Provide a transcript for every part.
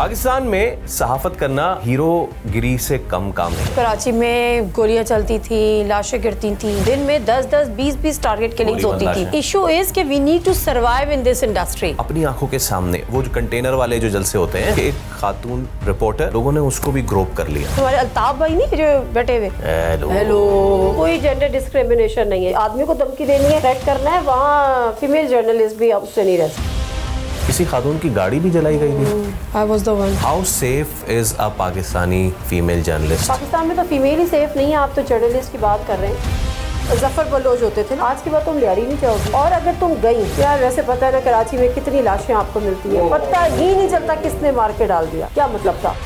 पाकिस्तान में सहाफत करना हीरोगिरी से कम काम नहीं। कराची में गोलियां चलती थी, लाशें गिरती थी, दिन में 10-10, 20-20 टारगेट किलिंग्स होती थी। इशू इज कि we need to survive in this industry. अपनी आंखों के सामने वो जो कंटेनर वाले जो जलसे होते हैं, एक खातून रिपोर्टर, लोगों ने उसको भी ग्रोप कर लिया। तुम्हारे अल्ताफ भाई नहीं जो बैठे हुए, हेलो, कोई जेंडर डिस्क्रिमिनेशन नहीं है। आदमी को धमकी देनी है, थ्रेट करना है, वहाँ फीमेल जर्नलिस्ट भी अब उससे नहीं रह सकते। किसी खातून की गाड़ी भी जलाई गई थी। I was the one. How safe is a Pakistani female journalist? Pakistan में तो फीमेल ही सेफ नहीं है। आप तो जर्नलिस्ट की बात कर रहे हैं। जफर बलोच होते थे, आज की बात तुम लियारी नहीं चाहोगी। और अगर तुम गई यार, वैसे पता है ना कराची में कितनी लाशें आपको मिलती है, पता ही नहीं चलता किसने मार के डाल दिया, क्या मतलब था।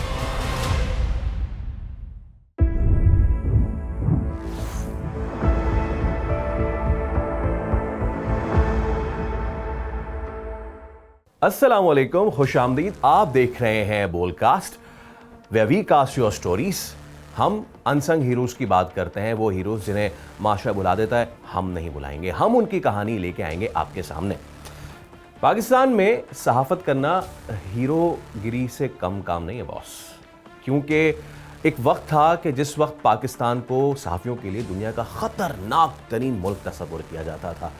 अस्सलाम वालेकुम, खुश आमदीद। आप देख रहे हैं Bolcast, where we cast your stories. हम अनसंग हीरोज़ की बात करते हैं, वो हीरोज़ जिन्हें माशा बुला देता है, हम नहीं बुलाएंगे। हम उनकी कहानी लेके आएंगे आपके सामने। पाकिस्तान में सहाफ़त करना हीरोगिरी से कम काम नहीं है बॉस, क्योंकि एक वक्त था कि जिस वक्त पाकिस्तान को सहाफ़ियों के लिए दुनिया का ख़तरनाक तरीन मुल्क तस्वुर किया जाता था।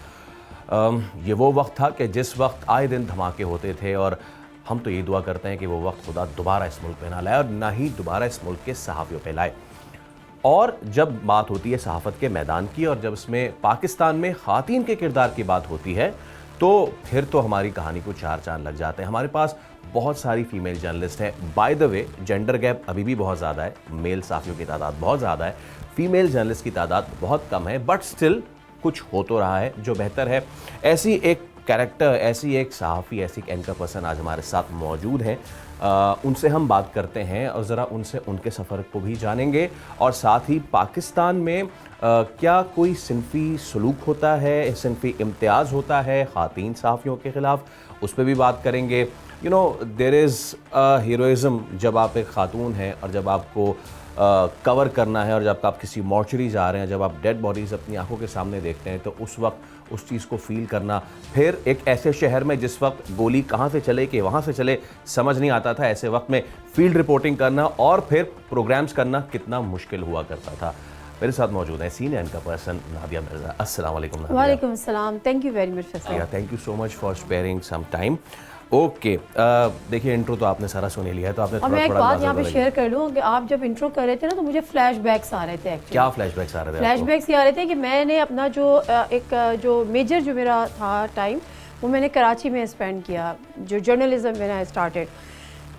ये वो वक्त था कि जिस वक्त आए दिन धमाके होते थे, और हम तो ये दुआ करते हैं कि वो वक्त खुदा दोबारा इस मुल्क पे ना लाए और ना ही दोबारा इस मुल्क के सहाफ़ियों पे लाए। और जब बात होती है सहाफ़त के मैदान की, और जब इसमें पाकिस्तान में ख़ातीन के किरदार की बात होती है, तो फिर तो हमारी कहानी को चार चांद लग जाते हैं। हमारे पास बहुत सारी फ़ीमेल जर्नलिस्ट हैं। By the way, gender gap अभी भी बहुत ज़्यादा है। मेल सहाफ़ियों की तादाद बहुत ज़्यादा है, फ़ीमेल जर्नलिस्ट की तादाद बहुत कम है, बट स्टिल कुछ हो तो रहा है जो बेहतर है। ऐसी एक कैरेक्टर, ऐसी एक सहाफ़ी, ऐसी एक एंकर पर्सन आज हमारे साथ मौजूद हैं। उनसे हम बात करते हैं और ज़रा उनसे उनके सफ़र को भी जानेंगे, और साथ ही पाकिस्तान में क्या कोई सिनफ़ी सलूक होता है, सिनफ़ी इम्तियाज़ होता है ख़ातीन सहाफ़ियों के ख़िलाफ़, उस पर भी बात करेंगे। You know, there is heroism जब आप एक ख़ातून हैं और जब आपको कवर करना है, और जब आप किसी मॉर्चरी जा रहे हैं, जब आप डेड बॉडीज़ अपनी आंखों के सामने देखते हैं, तो उस वक्त उस चीज़ को फ़ील करना, फिर एक ऐसे शहर में जिस वक्त गोली कहाँ से चले कि वहाँ से चले समझ नहीं आता था, ऐसे वक्त में फ़ील्ड रिपोर्टिंग करना और फिर प्रोग्राम्स करना कितना मुश्किल हुआ करता था। मेरे साथ मौजूद है senior anchor person Nadia Mirza. अस्सलाम वालेकुम नादिया। वालेकुम अस्सलाम, thank you very much Faisal. Thank you so much for sparing some time. Okay, देखिए इंट्रो तो आपने सारा सुन लिया है, तो आपने और मैं एक बात यहाँ पे शेयर कर लूँ कि आप जब इंट्रो कर रहे थे ना, तो मुझे फ्लैशबैक्स आ रहे थे। एक्चुअली क्या फ्लैशबैक्स आ रहे थे? फ्लैशबैक्स ये आ रहे थे कि मैंने अपना जो मेजर जो मेरा था टाइम, वो मैंने कराची में स्पेंड किया, जो जर्नलिज्म में आई स्टार्टेड।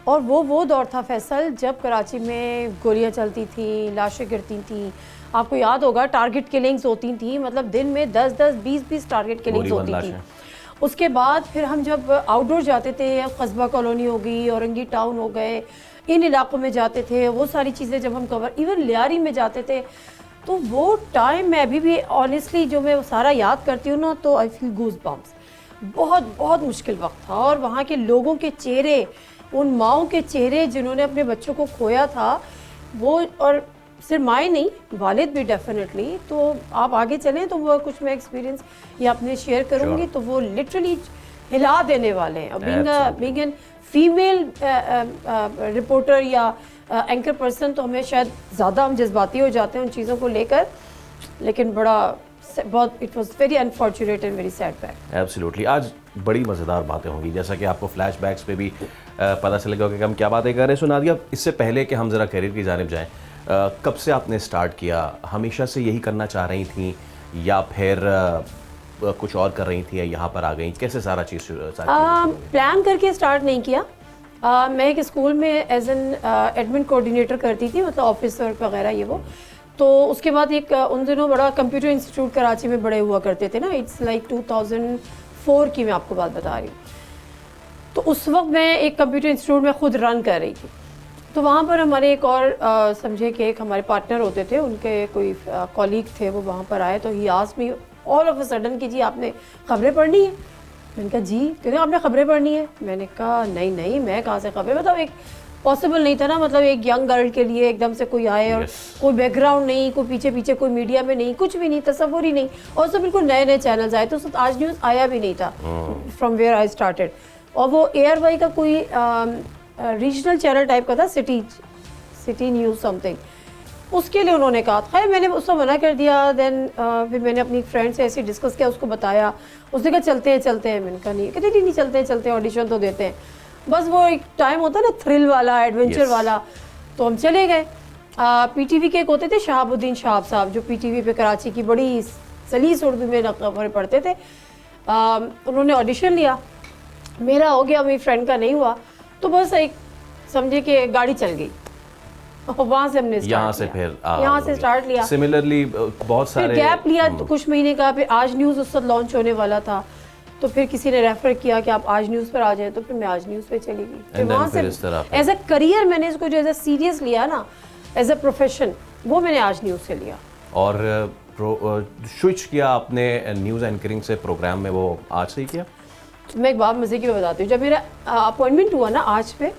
और वो दौर था फैसल जब कराची में गोलियाँ चलती थी, लाशें गिरती थी। आपको याद होगा टारगेट किलिंग्स होती थी, मतलब दिन में 10-10, 20-20 टारगेट किलिंग्स होती थी। उसके बाद फिर हम जब आउटडोर जाते थे, कस्बा कॉलोनी हो गई, औरंगी टाउन हो गए, इन इलाकों में जाते थे, वो सारी चीज़ें जब हम कवर, इवन लियारी में जाते थे, तो वो टाइम मैं अभी भी ऑनेस्टली जो मैं सारा याद करती हूँ ना, तो आई फील गूज़ बम्प्स। बहुत बहुत मुश्किल वक्त था, और वहाँ के लोगों के चेहरे, उन माओं के चेहरे जिन्होंने अपने बच्चों को खोया था, वो, और सिर्फ माएँ नहीं, वालिद भी डेफिनेटली। तो आप आगे चलें तो वो कुछ मैं एक्सपीरियंस ये आपने शेयर करूँगी, तो वो लिटरली हिला देने वाले हैं। बीइंग एन फीमेल रिपोर्टर या एंकर पर्सन, तो हमें शायद ज़्यादा हम जज्बाती हो जाते हैं उन चीज़ों को लेकर, लेकिन बहुत it was very unfortunate and very sad back. Absolutely. आज बड़ी मज़ेदार बातें होंगी, जैसा कि आपको फ्लैशबैक्स पे भी पता चलेगा कि हम क्या बातें कर रहे हैं। सुना दिया, इससे पहले कि हम ज़रा करियर की जानिब जाएँ, कब से आपने स्टार्ट किया? हमेशा से यही करना चाह रही थी, या फिर कुछ और कर रही थी, या यहाँ पर आ गई? कैसे सारा चीज़ प्लान करके स्टार्ट नहीं किया। मैं एक स्कूल में एज एन एडमिन कोऑर्डिनेटर करती थी, मतलब ऑफिस वर्क वगैरह ये वो। तो उसके बाद एक उन दिनों बड़ा कंप्यूटर इंस्टीट्यूट कराची में बड़े हुआ करते थे ना, इट्स लाइक 2004 की मैं आपको बात बता रही हूँ। तो उस वक्त मैं एक कंप्यूटर इंस्टीट्यूट में खुद रन कर रही थी। तो वहाँ पर हमारे एक और समझे कि एक हमारे पार्टनर होते थे, उनके कोई कॉलीग थे, वो वहाँ पर आए। तो he asked me all of a sudden कि जी आपने खबरें पढ़नी है? मैंने कहा जी। क्योंकि आपने खबरें पढ़नी है? मैंने कहा नहीं, मैं कहाँ से खबरें, मतलब एक पॉसिबल नहीं था ना, मतलब एक यंग गर्ल के लिए एकदम से कोई आए और कोई बैकग्राउंड नहीं, कोई पीछे कोई मीडिया में नहीं, कुछ भी नहीं, तस्वुर ही नहीं। और सब बिल्कुल नए चैनल्स आए, तो उस आज न्यूज़ आया भी नहीं था फ्रॉम वेयर आई स्टार्टेड। और वो ARY का कोई रीजनल चैनल टाइप का था, सिटी न्यूज़ समथिंग, उसके लिए उन्होंने कहा। खैर मैंने उसको मना कर दिया। देन फिर मैंने अपनी फ्रेंड से ऐसे डिस्कस किया, उसको बताया, उसने कहा चलते हैं। मैंने कहा नहीं, कहते नहीं चलते हैं, ऑडिशन तो देते हैं। बस वो एक टाइम होता है ना थ्रिल वाला, एडवेंचर वाला, तो हम चले गए। पीटीवी के एक होते थे शहाबुद्दीन शाहब साहब, जो पीटीवी पे कराची की बड़ी सलीस उर्दू में खबरें पढ़ते थे। उन्होंने ऑडिशन लिया, मेरा हो गया, मेरी फ्रेंड का नहीं हुआ, तो बस एक समझे कि गाड़ी चल गई। वहाँ से हमने यहाँ से फिर यहाँ से स्टार्ट लिया। सिमिलरली बहुत सारे गैप लिया तो कुछ महीने का, फिर आज न्यूज़ उस वक्त लॉन्च होने वाला था, तो फिर किसी ने रेफर किया कि आप आज न्यूज़ पर आ जाएं, तो फिर मैं आज न्यूज़ पे चली गई। फिर वहाँ से एज अ करियर मैंने इसको जो एज अ सीरियस लिया ना, एज अ प्रोफेशन, वो मैंने आज न्यूज़ से लिया। और स्विच किया अपने न्यूज़ एंकरिंग से प्रोग्राम में, वो आज से ही किया? मैं एक बात मज़े की बताती हूँ। जब मेरा अपॉइंटमेंट हुआ ना आज पे,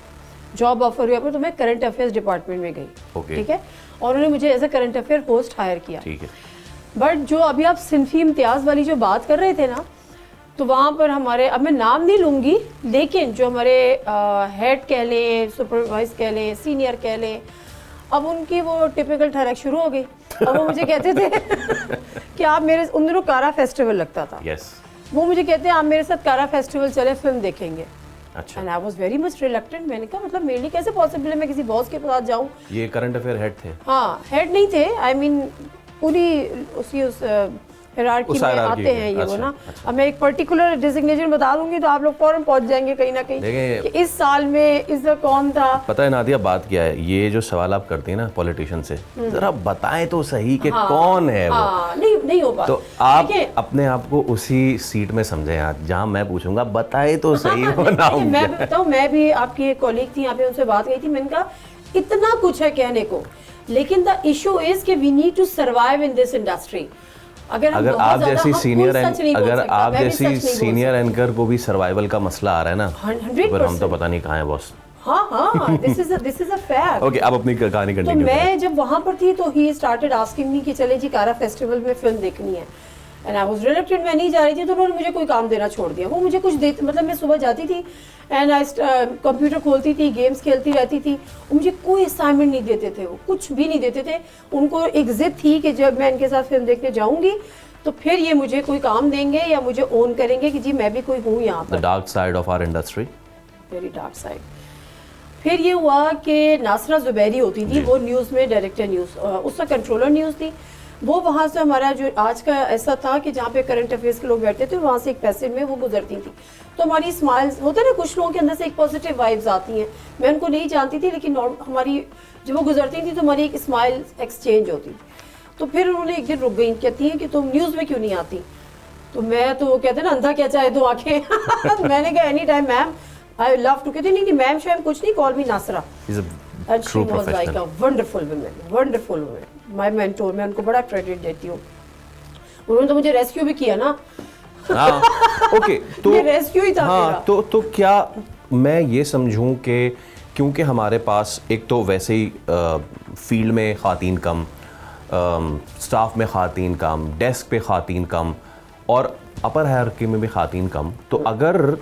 जॉब ऑफर हुआ, तो मैं करंट अफेयर्स डिपार्टमेंट में गई, ठीक है, और उन्होंने मुझे as a current affair host hire किया, ठीक है। बट जो अभी आप सिनफी इम्तियाज़ वाली जो बात कर रहे थे ना, तो वहाँ पर हमारे, अब मैं नाम नहीं लूँगी, लेकिन जो हमारे हेड कह लें, सुपरवाइज कह लें, सीनियर कह लें, अब उनकी वो टिपिकल ठरक शुरू हो गई। अब वो मुझे कहते थे कि आप मेरे, उन दिनों कारा फेस्टिवल लगता था, वो मुझे कहते हैं आप मेरे साथ कारा फेस्टिवल चले, फिल्म देखेंगे। अच्छा। And I was very much reluctant। मैंने कहा मतलब मेरे लिए कैसे पॉसिबल है मैं किसी बॉस के पास जाऊँ। ये करंट अफेयर हेड थे? हाँ, हेड नहीं थे, आई मीन पूरी उस हायरार्की में आते हैं ये। वो ना, अब मैं एक पर्टिकुलर डिजिग्नेशन बता दूंगी तो आप लोग फौरन पहुंच जाएंगे कहीं ना कहीं कि इस साल में इस कौन था। पता है नादिया बात क्या है, ये जो सवाल आप करती हैं ना पॉलिटिशियन से, जरा बताएं तो सही कि कौन है वो। नहीं हो पाता। तो आप अपने आप को उसी सीट में समझें आज, जहाँ मैं पूछूंगा बताए तो सही वो नाम। मैं बताऊँ, मैं भी आपकी एक कॉलीग थी यहाँ पे, उनसे बात गई थी, मैंने कहा इतना कुछ है कहने को, लेकिन द इशू इज कि we need to survive in this industry. अगर आप जैसी सीनियर एंकर को भी सर्वाइवल का मसला आ रहा है ना, 100%, हम तो पता नहीं कहाँ है बॉस। हाँ, this is a fact. Okay, अब अपनी कहानी कंटिन्यू। तो मैं जब वहाँ पर थी तो ही स्टार्टेड आस्किंग मी कि चले जी कारा फेस्टिवल में फिल्म देखनी है, एंड आई वाज रिलेक्टेड, मैं नहीं जा रही थी, तो उन्होंने मुझे कोई काम देना छोड़ दिया। वो मुझे कुछ देते, मतलब मैं सुबह जाती थी एंड आई कंप्यूटर खोलती थी, गेम्स खेलती रहती थी, मुझे कोई असाइनमेंट नहीं देते थे, वो कुछ भी नहीं देते थे। उनको एक जिद थी कि जब मैं इनके साथ फिल्म देखने जाऊंगी तो फिर ये मुझे कोई काम देंगे या मुझे ओन करेंगे कि जी मैं भी कोई हूँ यहाँ पर। The dark side of our industry, very dark side. फिर ये हुआ कि नासरा जुबैरी होती थी, वो न्यूज़ में डायरेक्टर न्यूज़, उसका कंट्रोलर न्यूज़ थी वो। वहाँ से हमारा जो आज का ऐसा था कि जहाँ पे करंट अफेयर्स के लोग बैठते थे, वहाँ से एक पैसेज में वो गुजरती थी, तो हमारी स्माइल्स होते ना, कुछ लोगों के अंदर से एक पॉजिटिव वाइब्स आती हैं। मैं उनको नहीं जानती थी, लेकिन हमारी जब वो गुजरती थी तो हमारी एक स्माइल एक्सचेंज होती थी। तो फिर उन्होंने एक दिन रुक गई, कहती हैं कि तुम न्यूज़ में क्यों नहीं आती? तो मैं तो कहते ना अंधा क्या चाहे तो आंखें मैंने कहा any time ma'am, I love to. कहती नहीं मैम शायद कुछ नहीं, call me Nasra. And she was like a wonderful woman, my mentor। मैं उनको बड़ा क्रेडिट देती हूँ, उन्होंने तो मुझे रेस्क्यू भी किया ना। ओके, तो ये रेस्क्यू ही था मेरा। तो क्या मैं ये समझूं कि क्योंकि हमारे पास एक तो वैसे ही फील्ड में ख़ातीन कम, स्टाफ में ख़ातीन कम, डेस्क पे ख़ातीन कम और अपर हायरार्की में भी ख़ातीन कम, तो अगर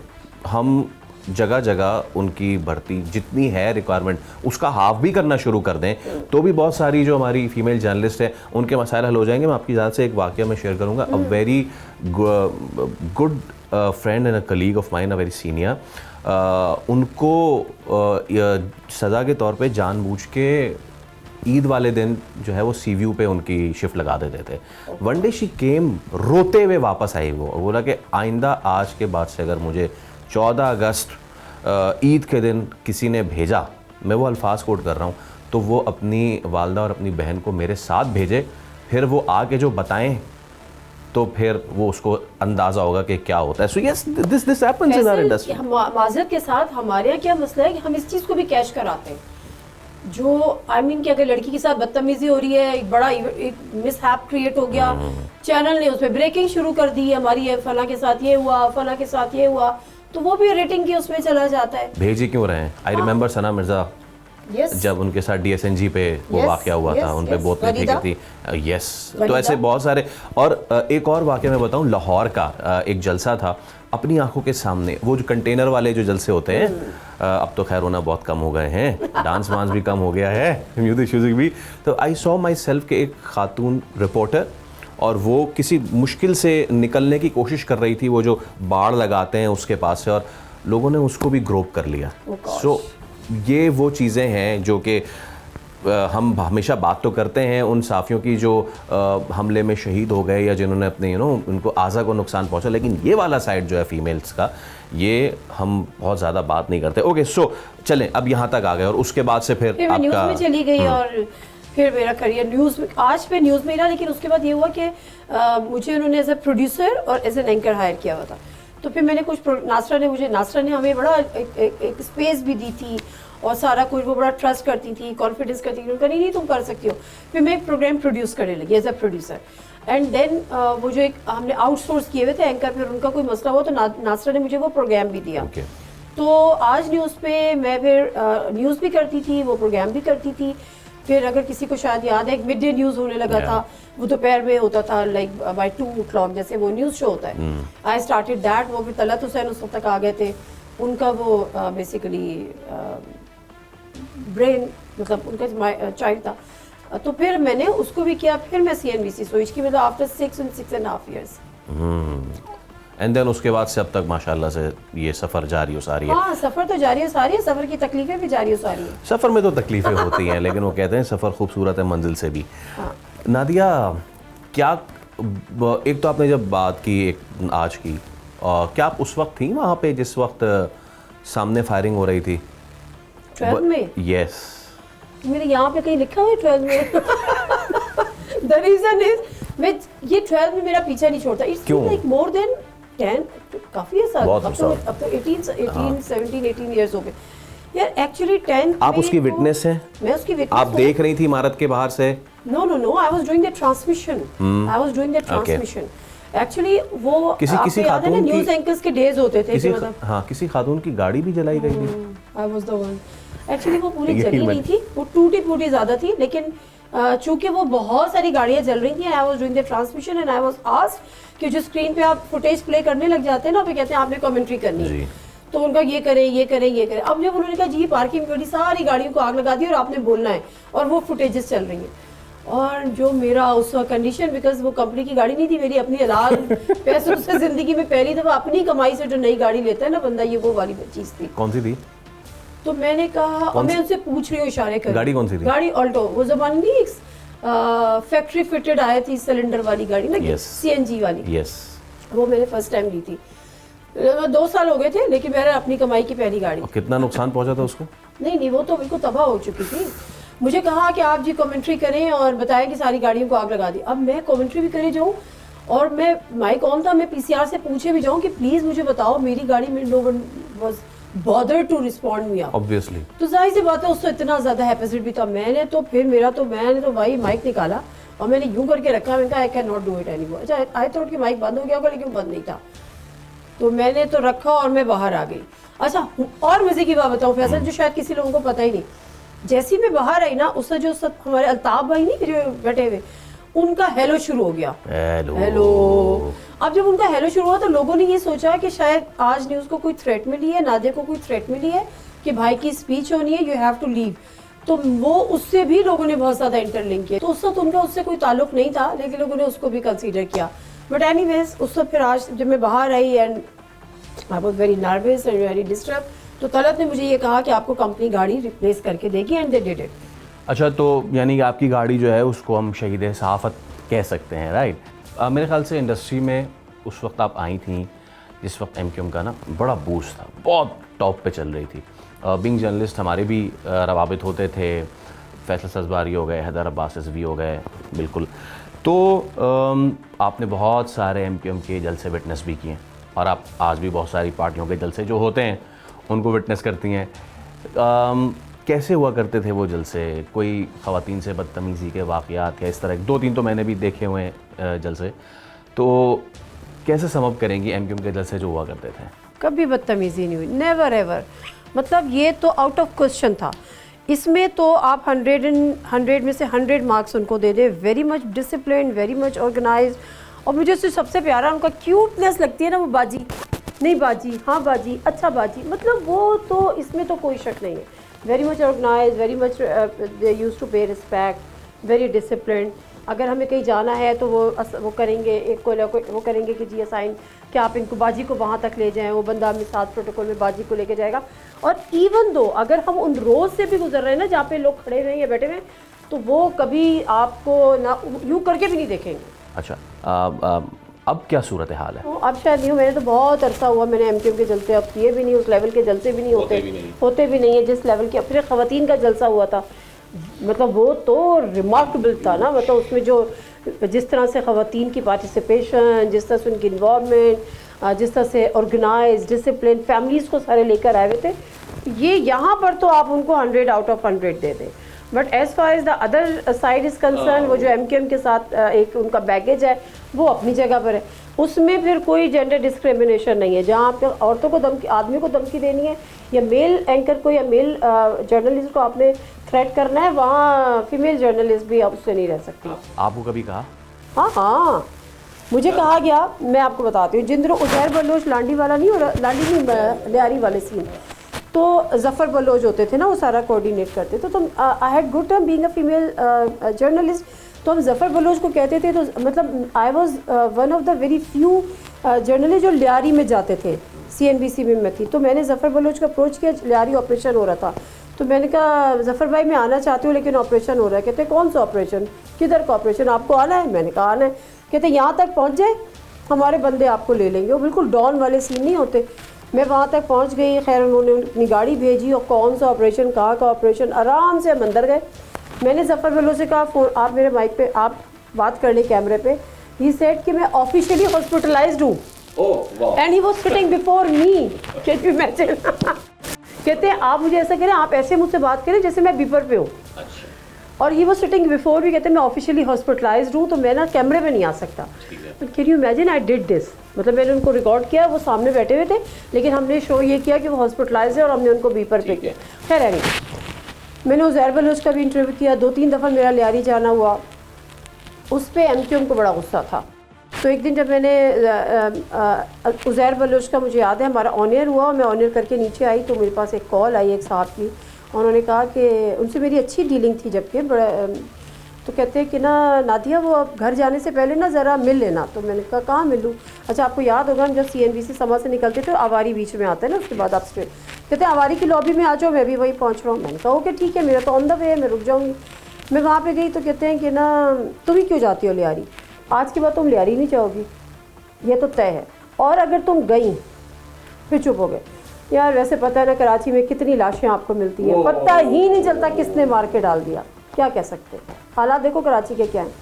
हम जगह जगह उनकी भर्ती जितनी है रिक्वायरमेंट उसका हाफ भी करना शुरू कर दें, तो भी बहुत सारी जो हमारी फीमेल जर्नलिस्ट है उनके मसाइल हल हो जाएंगे। मैं आपकी इजाज़त से एक वाक़या मैं शेयर करूँगा। A very good friend and a colleague of mine, a very senior, उनको सज़ा के तौर पे जानबूझ के ईद वाले दिन जो है वो सीव्यू पे उनकी शिफ्ट लगा देते थे। वन डे शी केम, रोते हुए वापस आई, वो बोला कि आइंदा आज के बाद से अगर मुझे 14 अगस्त ईद के दिन किसी ने भेजा, मैं वो अल्फाज कोट कर रहा हूँ, तो वो अपनी वालदा और अपनी बहन को मेरे साथ भेजे, फिर वो आके जो बताएं तो फिर वो उसको अंदाज़ा होगा कि क्या होता है। So yes, this happens in our industry. माज़रत के साथ हमारे यहाँ क्या मसला है कि हम इस चीज़ को भी कैश कराते हैं, जो आई मीन कि अगर लड़की के साथ बदतमीजी हो रही है, एक बड़ा मिसहैप क्रिएट हो गया, चैनल ने उस पर ब्रेकिंग शुरू कर दी, हमारी फला के साथ ये हुआ, फला के साथ ये हुआ, तो वो भी रेटिंग की उसमें चला जाता है। भेज ही क्यों रहे हैं? I remember Sana Mirza Yes. जब उनके साथ DSNG पे वो Yes, वाक़या हुआ था, yes, उन पे yes. बोतलें वनीदा? फेंकी थी। यस, तो वनीदा? ऐसे बहुत सारे। और एक और वाक़या मैं बताऊं, लाहौर का एक जलसा था, अपनी आंखों के सामने वो जो कंटेनर वाले जो जलसे होते हैं, अब तो खैर होना बहुत कम हो गए हैं, डांस वांस भी कम हो गया है, म्यूजिक श्यूजिक भी। तो आई सॉ माई सेल्फ के एक खातून रिपोर्टर, और वो किसी मुश्किल से निकलने की कोशिश कर रही थी, वो जो बाड़ लगाते हैं उसके पास से, और लोगों ने उसको भी ग्रोप कर लिया। सो ये वो चीज़ें हैं जो कि हम हमेशा बात तो करते हैं उन साफ़ियों की जो हमले में शहीद हो गए या जिन्होंने अपने उनको आज़ा को नुकसान पहुंचा, लेकिन ये वाला साइड जो है फीमेल्स का, ये हम बहुत ज़्यादा बात नहीं करते। ओके, सो चलें, अब यहाँ तक आ गए, और उसके बाद से फिर मैं न्यूज़ आपका में चली गई, और फिर मेरा करियर न्यूज़ में, आज पे न्यूज़ में ही रहा, लेकिन उसके बाद ये हुआ कि मुझे उन्होंने एज ए प्रोड्यूसर और एज एन एंकर हायर किया हुआ था। तो फिर मैंने कुछ नासरा ने हमें बड़ा एक स्पेस भी दी थी, और सारा कुछ वो बड़ा ट्रस्ट करती थी, कॉन्फिडेंस करती थी, उनका नहीं तुम कर सकती हो। फिर मैं एक प्रोग्राम प्रोड्यूस करने लगी as a producer, and then वो जो एक हमने आउटसोर्स किए हुए थे एंकर, फिर उनका कोई मसला हुआ तो नासरा ने मुझे वो प्रोग्राम भी दिया। तो आज न्यूज़ पे मैं फिर न्यूज़ भी करती थी, वो प्रोग्राम भी करती थी। फिर अगर किसी को शायद याद है, एक मिड डे न्यूज़ होने लगा था, वो दोपहर में होता था, लाइक बाय 2 o'clock, जैसे वो न्यूज़ शो होता है। I started that. वो फिर तलत हुसैन उस वक्त तक आ गए थे, उनका वो बेसिकली ब्रेन, मतलब उनका चाइल्ड था। तो फिर मैंने उसको भी किया। फिर मैं CNBC स्विच की, मतलब आफ्टर 6.5 years। एंड देन उसके बाद से अब तक माशाल्लाह से ये सफ़र जारी हो सारी है। हाँ, सफ़र तो जारी हो सारी है, सफ़र की तकलीफें भी जारी हो सारी है। सफ़र में तो तकलीफ़ें होती हैं, लेकिन वो कहते हैं सफ़र खूबसूरत है मंजिल से भी। हाँ। नादिया, क्या एक तो आपने जब बात की एक आज की, क्या आप उस वक्त थी वहाँ पे जिस वक्त सामने फायरिंग हो रही थी 12 में? यस। मेरे यहाँ पे कहीं लिखा हुआ है 12 में। द रीजन इज, मैं ये 12 में मेरा पीछा नहीं छोड़ता। इट्स लाइक मोर देन 10, काफी है सर। अब तो 17 इयर्स हो गए यार। एक्चुअली 10 आप उसकी विटनेस हैं? मैं उसकी विटनेस। आप देख रही थी इमारत के बाहर से? No, I was doing the transmission. Actually वो किसी खातून की न्यूज़ एंकर्स के डेज होते थे, किसी खातून की गाड़ी भी जलाई गई थी। I was the one. Actually वो पूरी जली नहीं थी, वो टूटी फूटी ज्यादा थी, लेकिन चूंकि वो बहुत सारी गाड़ियां जल रही थी, आई was doing the transmission and I was asked कि जो स्क्रीन पे आप फुटेज प्ले करने लग जाते हैं ना, फिर कहते हैं आपने कमेंट्री करनी है, तो उनका ये करें। अब जब उन्होंने कहा जी पार्किंग में सारी गाड़ियों को आग लगा दी और आपने बोलना है, और वो फुटेजेस चल रही हैं, और जो मेरा उस कंडीशन, बिकॉज वो कंपनी की गाड़ी नहीं थी, मेरी अपनी हलाल पैसों से जिंदगी में पहली दफा अपनी कमाई से जो नई गाड़ी लेता है ना बंदा, ये वो वाली चीज थी। कौन सी थी? तो मैंने कहा, और मैं उनसे पूछ रही हूँ इशारे कर, गाड़ी कौन सी थी? गाड़ी ऑल्टो, वो जबान नहीं, फैक्ट्री फिटेड आया थी सिलेंडर वाली गाड़ी ना, CNG वाली। वो मैंने फर्स्ट टाइम ली थी। 2 साल हो गए थे, लेकिन मेरे अपनी कमाई की पहली गाड़ी। कितना नुकसान पहुंचा था उसको? नहीं, वो तो बिल्कुल तबाह हो चुकी थी। मुझे कहा कि आप जी कमेंट्री करें और बताएं कि सारी गाड़ियों को आग लगा दी। अब मैं कमेंट्री भी करे जाऊँ, और मैं माइक ऑन था, मैं PCR से पूछे भी जाऊँ कि प्लीज मुझे बताओ मेरी गाड़ी में no one was bothered to respond me. Obviously तो जाहिर सी बात है, उससे इतना ज्यादा हैपेसिट भी था। मैंने तो भाई माइक निकाला और मैंने यूं करके रखा, मैंने कहा I can not do it anymore. अच्छा, आई थॉट कि माइक बंद हो गया होगा, लेकिन बंद नहीं था, तो मैंने तो रखा और मैं बाहर आ गई। अच्छा, और मजे की बात बताऊं फैसल, जो शायद किसी लोगों को पता ही नहीं, जैसी मैं बाहर आई ना, उससे जो हमारे अल्ताफ भाई नहीं जो बैठे हुए, उनका हेलो शुरू हो गया। हेलो। अब जब उनका हेलो शुरू हुआ तो लोगों ने ये सोचा कि शायद आज न्यूज़ को कोई थ्रेट मिली है, नादिया को कोई थ्रेट मिली है कि भाई की स्पीच होनी है, यू हैव टू लीव। तो वो उससे भी लोगों ने बहुत ज़्यादा इंटरलिंक किया। तो उस वक्त उनका उससे कोई ताल्लुक नहीं था, लेकिन लोगों ने उसको भी कंसीडर किया। बट एनीवेज, उस वक्त फिर आज जब मैं बाहर आई and I was very nervous and very disturb, तो तलत ने मुझे ये कहा कि आपको कंपनी गाड़ी रिप्लेस करके देगी, एंड दे डिड इट। अच्छा, तो यानी कि आपकी गाड़ी जो है उसको हम शहीद सहाफ़त कह सकते हैं, राइट? मेरे ख्याल से इंडस्ट्री में उस वक्त आप आई थी जिस वक्त MQM का ना बड़ा बूस्ट था, बहुत टॉप पे चल रही थी। बिंग जर्नलिस्ट हमारे भी रवाबित होते थे, फैसल सजबारी हो गए, हैदर अब्बास रिजवी हो गए, बिल्कुल। तो आपने बहुत सारे MQM के जलसे विटनेस भी किए, और आप आज भी बहुत सारी पार्टियों के जलसे जो होते हैं उनको विटनेस करती हैं। कैसे हुआ करते थे वो जलसे? कोई ख़वातीन से बदतमीज़ी के वाक़यात या इस तरह? 2-3 तो मैंने भी देखे हुए हैं जलसे, तो कैसे समअप करेंगी MQM के जलसे जो हुआ करते थे? कभी बदतमीज़ी नहीं हुई, नेवर एवर। मतलब ये तो आउट ऑफ क्वेश्चन था। इसमें तो आप 100 में से 100 मार्क्स उनको दे दें। Very much discipline, very much organise. और मुझे उससे सबसे प्यारा उनका क्यूटनेस लगती है ना, वो बाजी, नहीं बाजी, हाँ बाजी, अच्छा बाजी, मतलब वो तो इसमें तो कोई शक नहीं है। Very much organise, very much they use to pay respect, very discipline. अगर हमें कहीं जाना है तो वो करेंगे, एक को वो करेंगे कि जी असाइन कि आप इनको बाजी को वहाँ तक ले जाएं, वो बंदा हमें साथ प्रोटोकॉल में बाजी को लेके जाएगा। और इवन दो अगर हम उन रोड से भी गुजर रहे हैं ना जहाँ पे लोग खड़े हुए हैं या बैठे हुए हैं, तो वो कभी आपको ना यूँ करके भी नहीं देखेंगे। अच्छा, अब क्या सूरत हाल है? तो अब शायद नहीं हो, मैंने तो बहुत अरसा हुआ मैंने एमक्यूएम के जलसे अब किए भी नहीं, उस लेवल के जलसे भी नहीं होते भी नहीं है जिस लेवल के। फिर ख़वातीन का जलसा हुआ था, मतलब वो तो रिमार्केबल था ना, मतलब उसमें जो जिस तरह से ख़वातीन की पार्टिसिपेशन, जिस तरह से उनकी इन्वॉल्वमेंट, जिस तरह से ऑर्गेनाइज, डिसिप्लिन, फैमिलीज़ को सारे लेकर आए हुए थे, ये यहाँ पर तो आप उनको 100 आउट ऑफ 100 दे दें। But as far as the other side is concern, वो जो एमक्यूएम के साथ एक उनका बैगेज है वो अपनी जगह पर है, उसमें फिर कोई जेंडर डिस्क्रिमिनेशन नहीं है। जहाँ पे औरतों को धमकी, आदमी को धमकी देनी है, या मेल एंकर को या मेल जर्नलिस्ट को आपने थ्रेट करना है, वहाँ फीमेल जर्नलिस्ट भी उससे नहीं रह सकती। आपको कभी कहा? हाँ हाँ, मुझे कहा गया, मैं आपको बताती हूँ। जिन दिनों उजैर बलोच लांडी वाला नहीं हो रहा, लांडी नहीं लियारी वाले सीन, तो जफ़र बलोच होते थे ना, वो सारा कोऑर्डिनेट करते थे। तो I had good time being a female journalist, तो हम जफ़र बलोच को कहते थे। तो मतलब I was one of the very few journalist जो लियारी में जाते थे। CNBC में मैं थी, तो मैंने जफ़र बलोच का अप्रोच किया, लियारी ऑपरेशन हो रहा था। तो मैंने कहा ज़फ़र भाई मैं आना चाहती हूँ लेकिन ऑपरेशन हो रहा है। कहते कौन सा ऑपरेशन, किधर का ऑपरेशन, आपको आना है? मैंने कहा आना है। कहते यहाँ तक पहुँच जाए हमारे बंदे आपको ले लेंगे। वो बिल्कुल डॉन वाले सीन नहीं होते। मैं वहाँ तक पहुँच गई, खैर उन्होंने अपनी गाड़ी भेजी, और कौन सा ऑपरेशन, कहाँ का ऑपरेशन, आराम से हम अंदर गए। मैंने जफ़र बलोच से कहा फ़ोन आप मेरे माइक पे आप बात कर लें कैमरे पे। ही सेड कि मैं ऑफिशियली हॉस्पिटलाइज्ड हूँ, and he was sitting before me. Can you imagine? कहते हैं आप मुझे ऐसा करें, आप ऐसे मुझसे बात करें जैसे मैं बीपर पे हूँ। और ही वाज सिटिंग बिफोर भी, कहते हैं मैं ऑफिशियली हॉस्पिटलाइज्ड हूँ, तो मैं ना कैमरे में नहीं आ सकता। But can you imagine I did this, मतलब मैंने उनको रिकॉर्ड किया, वो सामने बैठे हुए थे, लेकिन हमने शो ये किया कि वो हॉस्पिटलाइज्ड है और हमने उनको बीपर पे किया। खैर है नहीं, मैंने उज़ैर बलोच का भी इंटरव्यू किया, 2-3 दफ़ा मेरा लियारी जाना हुआ। उस पर एमक्यूएम को बड़ा गुस्सा था। तो एक दिन जब मैंने उज़ैर बलोच का, मुझे याद है हमारा ऑनर हुआ, मैं ऑनर करके नीचे आई तो मेरे पास एक कॉल आई एक साहब की। उन्होंने कहा कि उनसे मेरी अच्छी डीलिंग थी जबकि बड़ा, तो कहते हैं कि ना नादिया वो अब घर जाने से पहले ना ज़रा मिल लेना। तो मैंने कहा कहाँ मिलूँ? अच्छा आपको याद होगा हम जब CNBC समा से निकलते थे, आवारी बीच में आता है ना, उसके बाद आप स्ट्रेट, कहते हैं आवारी की लॉबी में आ जाओ, मैं भी वही पहुँच रहा हूँ। मैंने कहा ओके ठीक है, मेरा तो ऑन द वे है, मैं रुक जाऊँगी। मैं वहाँ पे गई तो कहते हैं कि ना तुम ही क्यों जाती हो लियारी, आज के बाद तुम लियारी नहीं जाओगी, ये तो तय है। और अगर तुम गई, फिर चुप हो गए। यार वैसे पता है ना कराची में कितनी लाशें आपको मिलती हैं, पता ही नहीं चलता किसने मार के डाल दिया। क्या कह सकते हैं, हालात देखो कराची के क्या हैं,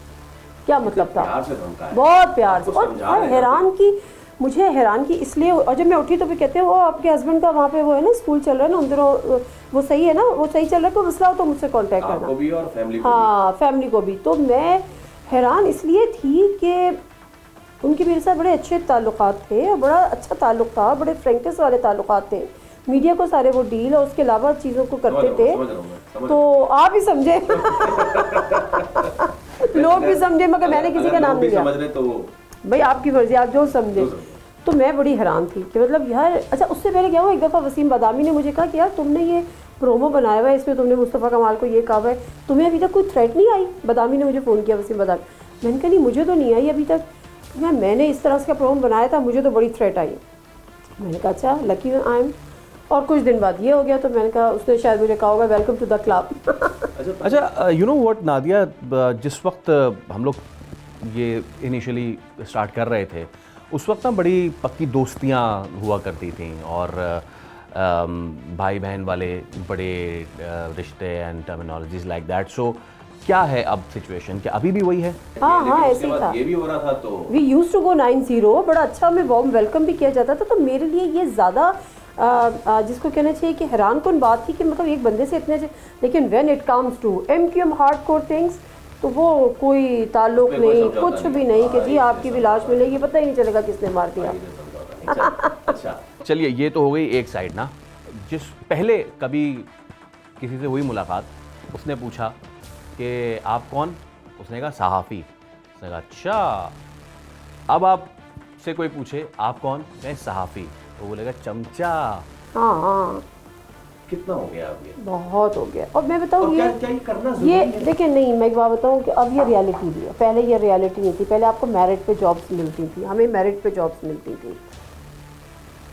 क्या मतलब था, बहुत प्यार से। और हैरान की, मुझे हैरान की इसलिए, और जब मैं उठी तो भी कहते हैं वो आपके हस्बैंड का वहाँ पे वो है ना स्कूल चल रहा है ना उन दिनों, वो सही है ना, वो सही चल रहा है, कोई मसला हो तो मुझसे कांटेक्ट करना, आपको भी और फैमिली को हाँ फैमिली को भी। तो मैं हैरान इसलिए थी कि उनके मेरे साथ बड़े अच्छे ताल्लुकात थे, और बड़ा अच्छा ताल्लुक था, बड़े फ्रेंकनेस वाले ताल्लुकात थे। मीडिया को सारे वो डील और उसके अलावा चीज़ों को करते थे। तो आप ही समझे लोग भी समझे, मगर मैंने किसी का नाम नहीं लिया। तो भाई आपकी मर्जी, आप जो समझे। तो मैं बड़ी हैरान थी कि मतलब यार, अच्छा उससे पहले क्या हुआ, एक दफ़ा वसीम बादामी ने मुझे कहा कि यार तुमने ये प्रोमो बनाया हुआ है, इसमें तुमने मुस्तफ़ा कमाल को ये कहा हुआ है, तुम्हें अभी तक कोई थ्रेट नहीं आई? बादामी ने मुझे फ़ोन किया, वसीम बादामी। मैंने कहा नहीं मुझे तो नहीं आई अभी तक, मैंने इस तरह का प्रोमो बनाया था, मुझे तो बड़ी थ्रेट आई। मैंने कहा अच्छा लकी आई एम। और कुछ दिन बाद ये हो गया, तो मैंने कहा उसने शायद मुझे कहा होगा वेलकम टू द क्लब। अच्छा यू नो व्हाट नादिया, जिस वक्त हम लोग ये इनिशियली स्टार्ट कर रहे थे उस वक्त ना बड़ी पक्की दोस्तियाँ हुआ करती थी, और भाई बहन वाले बड़े रिश्ते एंड टर्मिनोलॉजीज लाइक दैट। सो क्या है अब सिचुएशन, क्या अभी भी वही है? हाँ ऐसे ही था, ये भी हो रहा था। तो वी यूज्ड टू गो 9-0, बड़ा अच्छा हमें वार्म वेलकम भी किया जाता था। तो मेरे लिए ये ज़्यादा जिसको कहना चाहिए कि हैरान कौन बात थी कि मतलब एक बंदे से इतने, लेकिन when it comes to MQM hardcore things, तो वो कोई ताल्लुक नहीं, कुछ भी नहीं कि जी आपकी भी लाश मिलेगी, पता ही नहीं चलेगा किसने मार दिया। अच्छा चलिए, ये तो हो गई एक साइड ना। जिस पहले कभी किसी से हुई मुलाकात, उसने पूछा कि आप कौन? उसने कहा सहाफ़ी। उसने कहा अच्छा। अब आपसे कोई पूछे आप कौन? मैं सहाफ़ी, तो बोलेगा चमचा। हाँ हाँ, कितना हो गया अब ये? बहुत हो गया। और मैं बताऊँ और ये क्या ये करना ज़रूरी ये है? देखिए, नहीं, मैं एक बात बताऊँ कि अब ये रियलिटी भी है। पहले ये रियलिटी नहीं थी। पहले आपको मेरिट पे जॉब्स मिलती थी, हमें मेरिट पे जॉब्स मिलती थी।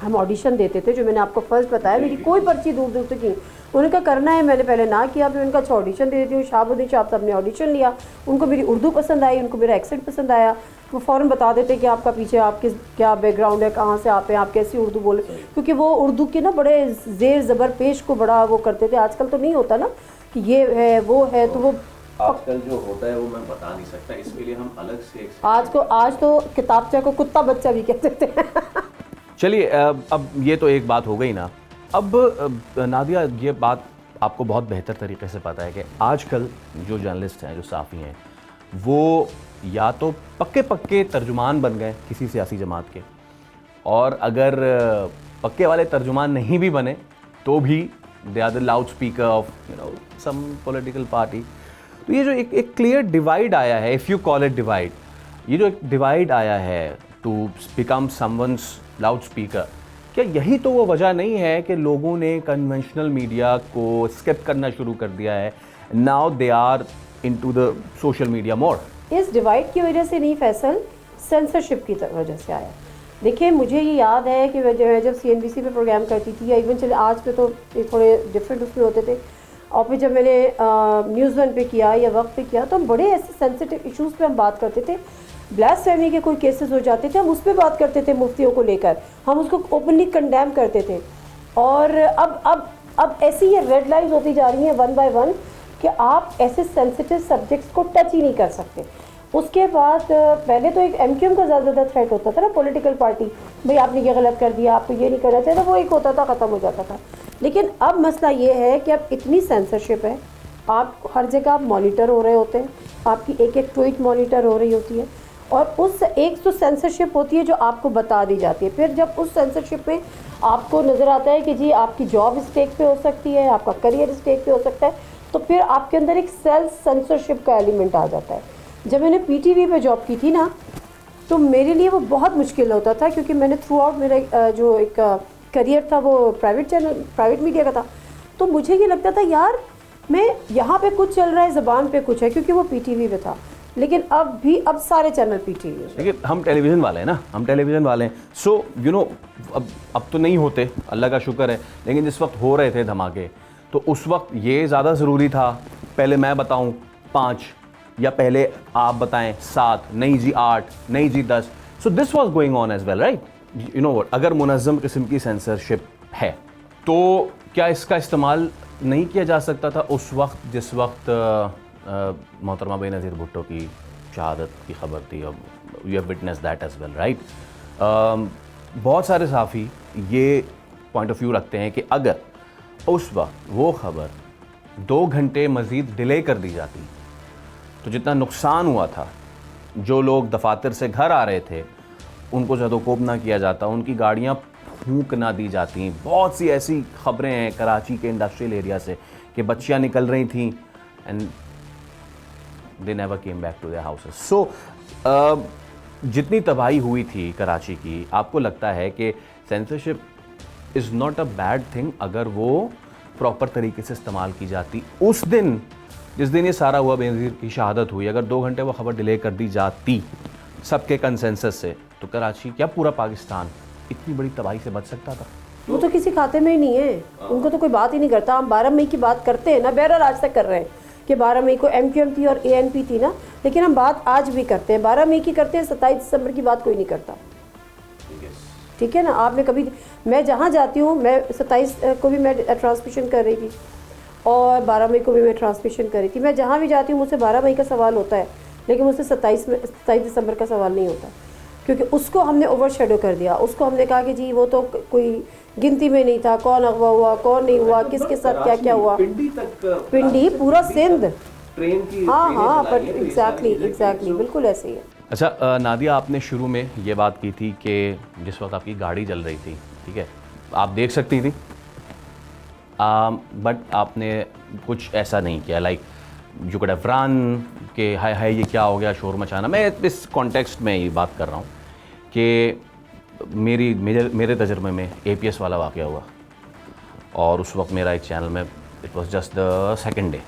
हम ऑडिशन देते थे, जो मैंने आपको फर्स्ट बताया, मेरी कोई पर्ची दूर दूर तक नहीं। उन्होंने कहा करना है, मैंने पहले ना किया, फिर उनका अच्छा ऑडिशन दे देती हूँ। शाहबुद्दीन शाह साहब ने ऑडिशन लिया, उनको मेरी उर्दू पसंद आई, उनको मेरा एक्सेंट पसंद आया। वो फ़ौरन बता देते कि आपका पीछे आपके क्या बैकग्राउंड है, कहाँ से आप हैं, आप कैसी उर्दू बोले, क्योंकि वो उर्दू के ना बड़े ज़ेर ज़बर पेश को बड़ा वो करते थे। आजकल तो नहीं होता ना कि ये है वो है, तो वो आजकल जो होता है वो मैं बता नहीं सकता, इसके लिए हम अलग से आज तो किताबचा को कुत्ता बच्चा भी कहते थे। चलिए अब ये तो एक बात हो गई ना। अब नादिया, ये बात आपको बहुत बेहतर तरीके से पता है कि आजकल जो जर्नलिस्ट हैं, जो साफ़ी हैं, वो या तो पक्के पक्के तर्जुमान बन गए किसी सियासी जमात के, और अगर पक्के वाले तर्जुमान नहीं भी बने तो भी they are the loud speaker of some political party. तो ये जो एक क्लियर डिवाइड आया है, if you call it divide, ये जो एक डिवाइड आया है to become someone's loud speaker, क्या यही तो वो वजह नहीं है कि लोगों ने कन्वेंशनल मीडिया को स्किप करना शुरू कर दिया है? Now they are into the social media more. इस डिवाइड की वजह से नहीं फैसल, सेंसरशिप की वजह से आया। देखिए, मुझे ये याद है कि मैं जब CNBC पे प्रोग्राम करती थी, या इवन चले आज पे तो थोड़े डिफरेंट उसमें होते थे, और फिर जब मैंने न्यूज़ 1 पे किया या वक्त पे किया, तो हम बड़े ऐसे सेंसिटिव इश्यूज़ पे हम बात करते थे। ब्लास्फेमी के कोई केसेस हो जाते थे, हम उस पर बात करते थे, मुफ्तियों को लेकर हम उसको ओपनली कंडेम करते थे। और अब ऐसी ये रेड लाइन्स होती जा रही हैं वन बाय वन कि आप ऐसे सेंसिटिव सब्जेक्ट्स को टच ही नहीं कर सकते। उसके बाद पहले तो एक MQM का ज़्यादा थ्रेट होता था ना, पॉलिटिकल पार्टी, भाई आपने ये गलत कर दिया, आपको ये नहीं करना चाहिए, तो वो एक होता था, ख़त्म हो जाता था। लेकिन अब मसला ये है कि अब इतनी सेंसरशिप है, आप हर जगह आप मॉनिटर हो रहे होते हैं, आपकी एक एक ट्वीट मॉनिटर हो रही होती है, और उस एक तो सेंसरशिप होती है जो आपको बता दी जाती है। फिर जब उस सेंसरशिप में आपको नज़र आता है कि जी आपकी जॉब स्टेक पे हो सकती है, आपका करियर स्टेक पे हो सकता है, तो फिर आपके अंदर एक सेल्फ सेंसरशिप का एलिमेंट आ जाता है। जब मैंने PTV पे जॉब की थी ना, तो मेरे लिए वो बहुत मुश्किल होता था, क्योंकि मैंने थ्रू आउट मेरा जो एक करियर था वो प्राइवेट मीडिया का था। तो मुझे ये लगता था यार, मैं यहाँ पे कुछ चल रहा है, ज़बान पे कुछ है, क्योंकि वो PTV पे था। लेकिन अब सारे चैनल PTV है। देखिए, हम टेलीविज़न वाले हैं ना, हम टेलीविज़न वाले हैं, सो अब तो नहीं होते, अल्लाह का शुक्र है। लेकिन जिस वक्त हो रहे थे धमाके, तो उस वक्त ये ज़्यादा ज़रूरी था, पहले मैं बताऊं 5, या पहले आप बताएं 7, नहीं जी 8, नहीं जी 10। So this was going on as well, right? You know what, अगर मुनज़्ज़म किस्म की सेंसरशिप है तो क्या इसका इस्तेमाल नहीं किया जा सकता था उस वक्त, जिस वक्त मोहतरमा बेनज़ीर भुट्टो की शहादत की खबर थी? You have witness that as well, right? बहुत सारे साफ़ी ये पॉइंट ऑफ व्यू रखते हैं कि अगर उस वक्त वो खबर 2 घंटे मज़ीद डिले कर दी जाती, तो जितना नुकसान हुआ था, जो लोग दफातर से घर आ रहे थे उनको ज़दोकोब ना किया जाता, उनकी गाड़ियाँ फूंक ना दी जाती। बहुत सी ऐसी ख़बरें हैं कराची के इंडस्ट्रियल एरिया से कि बच्चियाँ निकल रही थीं and they never came back to their houses. So जितनी तबाही हुई थी कराची की, आपको लगता है कि censorship is not a bad thing अगर वो प्रॉपर तरीके से इस्तेमाल की जाती? उस दिन जिस दिन ये सारा हुआ, बेनज़ीर की शहादत हुई, अगर 2 घंटे वो खबर डिले कर दी जाती सबके कंसेंसस से, तो कराची क्या पूरा पाकिस्तान इतनी बड़ी तबाही से बच सकता था? वो तो किसी खाते में ही नहीं है, उनको तो कोई बात ही नहीं करता। हम 12 मई की बात करते हैं ना, बहरहाल आज तक कर रहे हैं कि 12 मई को MQM थी और ANP थी ना, लेकिन हम बात आज भी करते हैं, 12 मई की करते हैं, 27 दिसंबर की बात कोई नहीं करता। ठीक है ना? आपने कभी, मैं जहाँ जाती हूँ, मैं 27 को भी मैं ट्रांसमिशन कर रही थी और 12 मई को भी मैं ट्रांसमिशन कर रही थी। मैं जहाँ भी जाती हूँ मुझसे 12 मई का सवाल होता है, लेकिन मुझसे 27 दिसंबर का सवाल नहीं होता, क्योंकि उसको हमने ओवर शेडो कर दिया। उसको हमने कहा कि जी वो तो कोई गिनती में नहीं था, कौन अगवा हुआ, कौन नहीं हुआ, किसके साथ क्या क्या हुआ। पिंडी पूरा सिंध, ट्रेन की, हाँ, पर एग्जैक्टली बिल्कुल ऐसे ही है। अच्छा नादिया, आपने शुरू में ये बात की थी कि जिस वक्त आपकी गाड़ी जल रही थी, ठीक है, आप देख सकती थी बट आपने कुछ ऐसा नहीं किया, like you could have run कि हाय हाय ये क्या हो गया, शोर मचाना। मैं इस कॉन्टेक्स्ट में ये बात कर रहा हूँ कि मेरे तजर्बे में APS वाला वाक़या हुआ, और उस वक्त मेरा एक चैनल में it was just the second day,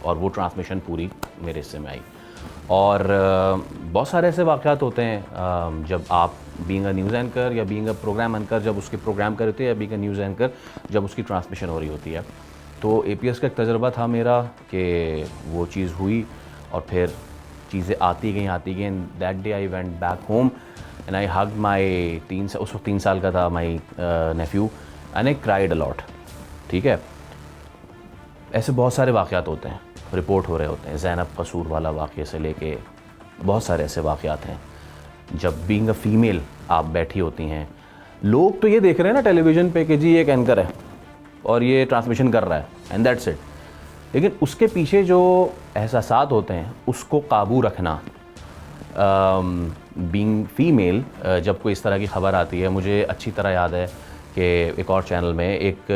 और वो ट्रांसमिशन पूरी मेरे हिस्से में आई। और बहुत सारे ऐसे वाक़यात होते हैं जब आप बीइंग अ न्यूज़ एंकर या बीइंग अ प्रोग्राम एंकर जब उसके प्रोग्राम कर रहे थे, या बीइंग अ न्यूज़ एंकर जब उसकी ट्रांसमिशन हो रही होती है। तो APS का एक तजर्बा था मेरा कि वो चीज़ हुई, और फिर चीज़ें आती गई and that day I went back home and I hugged my उस वक्त 3 साल का था my nephew, and I cried a lot. ठीक है, ऐसे बहुत सारे वाक़यात होते हैं, रिपोर्ट हो रहे होते हैं। ज़ैनब कसूर वाला वाक़े से लेके बहुत सारे ऐसे वाक़यात हैं जब बीइंग अ फ़ीमेल आप बैठी होती हैं। लोग तो ये देख रहे हैं ना टेलीविज़न पे कि जी एक एंकर है और ये ट्रांसमिशन कर रहा है एंड दैट्स इट, लेकिन उसके पीछे जो एहसासात होते हैं उसको काबू रखना, बीइंग फ़ीमेल, जब कोई इस तरह की ख़बर आती है। मुझे अच्छी तरह याद है कि एक और चैनल में एक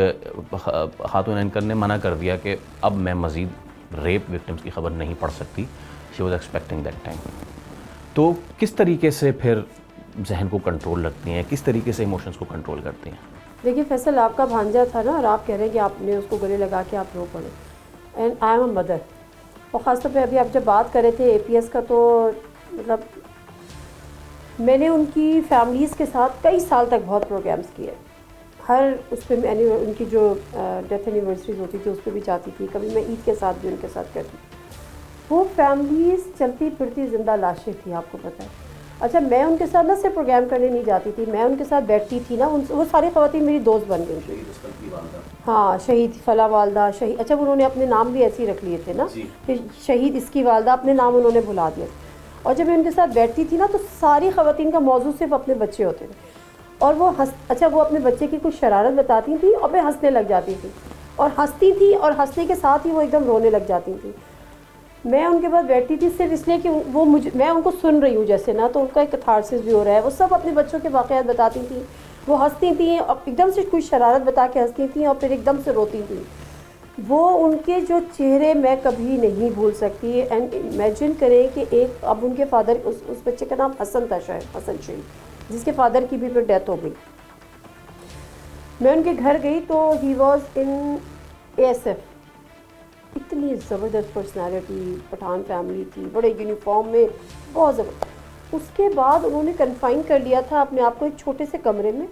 खातून एंकर ने मना कर दिया कि अब मैं मज़ीद रेप विक्टिम्स की ख़बर नहीं पढ़ सकती। She was expecting that time. तो किस तरीके से फिर जहन को कंट्रोल रखती हैं, किस तरीके से इमोशंस को कंट्रोल करती हैं? देखिए फैसल, आपका भांजा था ना, और आप कह रहे हैं कि आपने उसको गले लगा के आप रो पड़े, and I am a mother. और ख़ासतौर पे अभी आप जब बात कर रहे थे APS का, तो मतलब मैंने उनकी फैमिलीज़ के साथ कई साल तक बहुत प्रोग्राम्स किए। हर उस पर उनकी जो डेथ एनिवर्सरीज होती थी उस पर भी जाती थी, कभी मैं ईद के साथ भी उनके साथ करती। वो फैमिलीज़ चलती फिरती ज़िंदा लाशें थी, आपको पता है। अच्छा, मैं उनके साथ ना सिर्फ प्रोग्राम करने नहीं जाती थी, मैं उनके साथ बैठती थी ना, वो सारी ख़वातीन मेरी दोस्त बन गई थी। हाँ, शहीद फला वालदा, शहीद, अच्छा उन्होंने अपने नाम भी ऐसे ही रख लिए थे ना, फिर शहीद इसकी वालदा, अपने नाम उन्होंने भुला दिया। और जब मैं उनके साथ बैठती थी ना, तो सारी ख़वातीन का मौजू सिर्फ अपने बच्चे होते थे, और वो वो अपने बच्चे की कुछ शरारत बताती थी और मैं हंसने लग जाती थी, और हंसती थी, और हंसने के साथ ही वो एकदम रोने लग जाती थी। मैं उनके पास बैठती थी सिर्फ इसलिए कि मैं उनको सुन रही हूँ जैसे ना, तो उनका एक कैथारसिस भी हो रहा है। वो सब अपने बच्चों के वाक़यात बताती थी, वो हंसती थी और एकदम से कुछ शरारत बता के हंसती थी, और फिर एकदम से रोती थी। वो उनके जो चेहरे मैं कभी नहीं भूल सकती। एंड इमेजिन करें कि एक, अब उनके फादर, उस बच्चे का नाम हसन था, शायद हसन शहीद, जिसके फादर की भी फिर डेथ हो गई। मैं उनके घर गई तो ही वॉज इन ASF। इतनी ज़बरदस्त पर्सनालिटी, पठान फैमिली थी, बड़े यूनिफॉर्म में, बहुत ज़बरदस्त। उसके बाद उन्होंने कन्फाइन कर लिया था अपने आप को एक छोटे से कमरे में,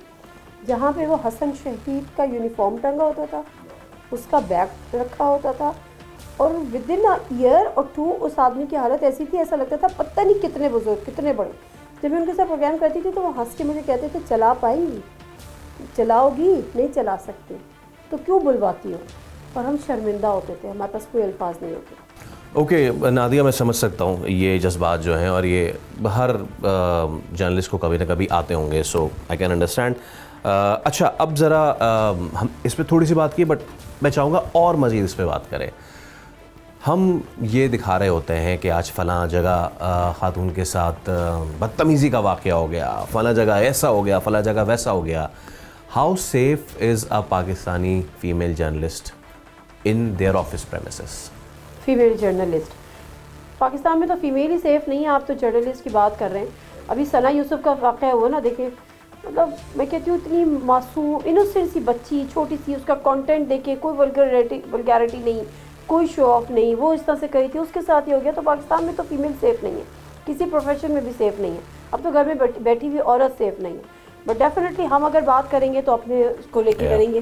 जहाँ पे वो हसन शहीद का यूनिफॉर्म टंगा होता था, उसका बैग रखा होता था, और विद इन अ ईयर और 2 उस आदमी की हालत ऐसी थी, ऐसा लगता था पता नहीं कितने बुजुर्ग, कितने बड़े। जब मैं उनके साथ प्रोग्राम करती थी तो वो हंस के मुझे कहते थे, चला पाएंगी, चलाओगी, नहीं चला सकते तो क्यों बुलवाती हो। और हम शर्मिंदा होते थे, हमारे पास कोई अल्फाज नहीं होते। ओके नादिया, मैं समझ सकता हूँ ये जज्बात जो हैं, और ये हर जर्नलिस्ट को कभी ना कभी आते होंगे, सो आई कैन अंडरस्टैंड। अच्छा, अब ज़रा हम इस पर थोड़ी सी बात की, बट मैं चाहूँगा और मज़ीद इस पर बात करें। हम ये दिखा रहे होते हैं कि आज फ़लाँ जगह ख़ातून के साथ बदतमीज़ी का वाक़या हो गया, फ़लाँ जगह ऐसा हो गया, फ़लाँ जगह वैसा हो गया। How safe is a Pakistani female journalist in their office premises? Female journalist Pakistan में तो फ़ीमेल ही सेफ़ नहीं है। आप तो जर्नलिस्ट की बात कर रहे हैं। अभी सना यूसुफ का वाक़या हुआ ना, देखिए, मतलब मैं कहती हूँ इतनी मासूम इनोसेंट सी बच्ची, छोटी सी, उसका कंटेंट देखे कोई वल्गैरिटी नहीं, कोई शो ऑफ नहीं, वो इस तरह से करी थी, उसके साथ ही हो गया। तो पाकिस्तान में तो फीमेल सेफ़ नहीं है, किसी प्रोफेशन में भी सेफ़ नहीं है। अब तो घर में बैठी हुई औरत सेफ़ नहीं है। बट डेफिनेटली हम अगर बात करेंगे तो अपने उसको लेके करेंगे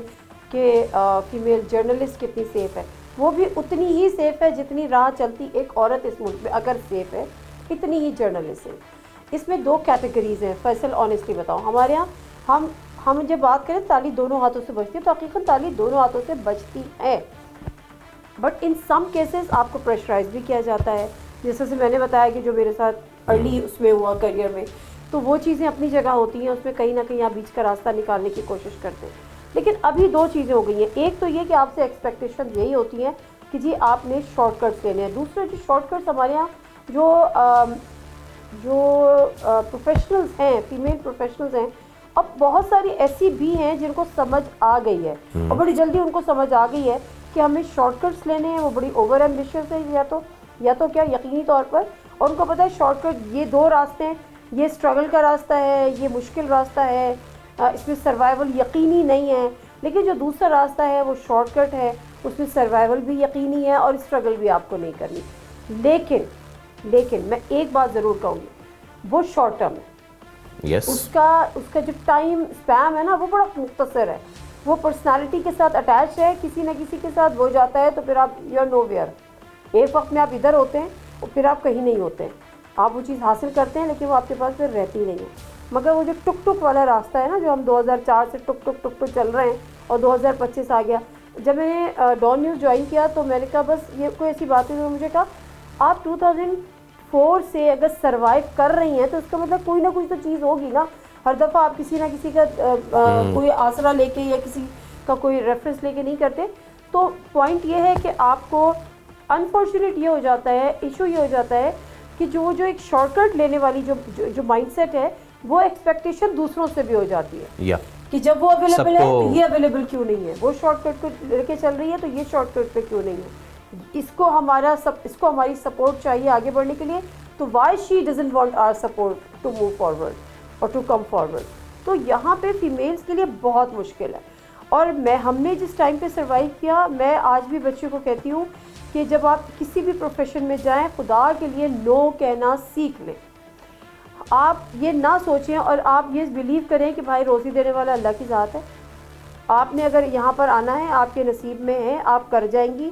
कि फ़ीमेल जर्नलिस्ट कितनी सेफ़ है। वो भी उतनी ही सेफ़ है जितनी राह चलती एक औरत इस मुल्क में अगर सेफ़ है, इतनी ही जर्नलिस्ट है। इसमें 2 कैटेगरीज़ हैं। फैसल, ऑनेस्टली बताओ, हमारे यहाँ हम जब बात करें ताली दोनों हाथों से बजती है, तो हकीकत ताली दोनों हाथों से बजती है, बट इन सम केसेस आपको प्रेशराइज भी किया जाता है। जैसे से मैंने बताया कि जो मेरे साथ अर्ली उसमें हुआ करियर में, तो वो चीज़ें अपनी जगह होती हैं, उसमें कहीं ना कहीं आप बीच का रास्ता निकालने की कोशिश करते हैं। लेकिन अभी 2 चीज़ें हो गई हैं। एक तो ये कि आपसे एक्सपेक्टेशन यही होती हैं कि जी आपने शॉर्टकट्स लेने हैं। दूसरे जो शॉर्टकट्स हमारे यहाँ जो प्रोफेशनल्स हैं, फीमेल प्रोफेशनल्स हैं, अब बहुत सारी ऐसी भी हैं जिनको समझ आ गई है और बड़ी जल्दी उनको समझ आ गई है कि हमें शॉर्टकट्स लेने हैं, वो बड़ी ओवर एम्बिशियस है या तो क्या यकीनी तौर पर, और उनको पता है शॉर्टकट ये दो रास्ते हैं, ये स्ट्रगल का रास्ता है, ये मुश्किल रास्ता है, इसमें सर्वाइवल यकीनी नहीं है, लेकिन जो दूसरा रास्ता है वो शॉर्टकट है, उसमें सर्वाइवल भी यकीनी है और स्ट्रगल भी आपको नहीं करनी। लेकिन मैं एक बात ज़रूर कहूँगी, वो शॉर्ट टर्म है। yes. उसका जो टाइम स्पैम है ना वो बड़ा मुख्तसर है, वो पर्सनालिटी के साथ अटैच है, किसी न किसी के साथ हो जाता है तो फिर आप यू आर नोवेयर। एक वक्त में आप इधर होते हैं और फिर आप कहीं नहीं होते हैं, आप वो चीज़ हासिल करते हैं लेकिन वो आपके पास फिर रहती नहीं है। मगर वो जो टुक टुक वाला रास्ता है ना, जो हम 2004 से टुक टुक चल रहे हैं और 2025 आ गया। जब मैंने डॉन न्यूज़ ज्वाइन किया तो मैंने कहा बस ये कोई ऐसी बात है, तो मुझे कहा आप 2004 से अगर सर्वाइव कर रही हैं तो इसका मतलब कोई ना कोई तो चीज़ होगी ना। हर दफ़ा आप किसी ना किसी का कोई आसरा लेके या किसी का कोई रेफरेंस लेके नहीं करते। तो पॉइंट ये है कि आपको अनफॉर्चुनेट ये हो जाता है, इशू ये हो जाता है कि जो एक शॉर्टकट लेने वाली जो माइंडसेट है वो एक्सपेक्टेशन दूसरों से भी हो जाती है कि जब वो अवेलेबल है तो ये अवेलेबल क्यों नहीं है, वो शॉर्टकट को लेके चल रही है तो ये शॉर्टकट पे क्यों नहीं है, इसको हमारी सपोर्ट चाहिए आगे बढ़ने के लिए, तो why she doesn't want our support to move forward और टू कम फॉरवर्ड। तो यहाँ पे फीमेल्स के लिए बहुत मुश्किल है। और हमने जिस टाइम पे सर्वाइव किया, मैं आज भी बच्चों को कहती हूँ कि जब आप किसी भी प्रोफेशन में जाएं, खुदा के लिए नो कहना सीख लें। आप ये ना सोचें और आप ये बिलीव करें कि भाई रोज़ी देने वाला अल्लाह की ज़ात है। आपने अगर यहाँ पर आना है, आपके नसीब में है, आप कर जाएंगी।